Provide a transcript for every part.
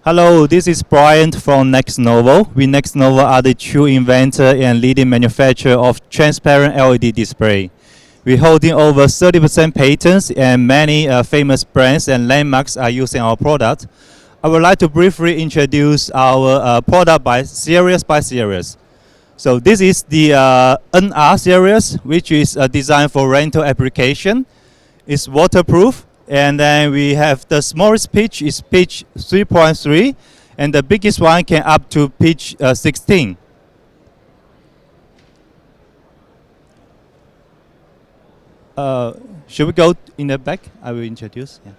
Hello, this is Brian from NEXNOVO. We NEXNOVO are the true inventor and leading manufacturer of transparent LED display. We're holding over 30% patents and many famous brands and landmarks are using our product. I would like to briefly introduce our product by series. So this is the NR series, which is designed for rental application. It's waterproof. And then we have the smallest pitch is pitch 3.3, and the biggest one can up to pitch 16. Should we go in the back? I will introduce. Yeah.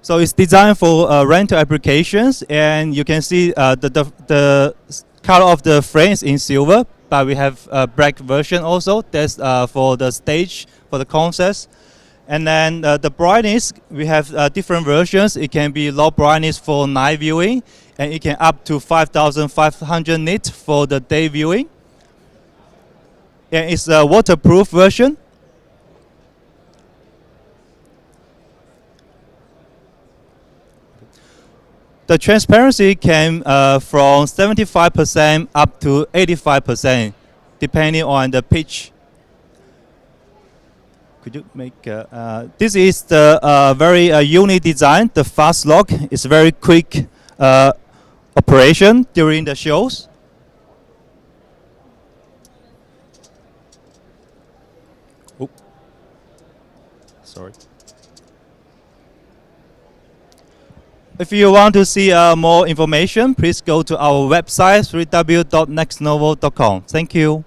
So it's designed for rental applications, and you can see the color of the frame is in silver. But we have a black version also. That's for the stage, for the concerts. And then the brightness, we have different versions. It can be low brightness for night viewing, and it can up to 5,500 nits for the day viewing. And it's a waterproof version. The transparency can from 75% up to 85%, depending on the pitch. Could you make? This is the very unique design. The fast lock is very quick operation during the shows. Oh, sorry. If you want to see more information, please go to our website www.nexnovo.com. Thank you.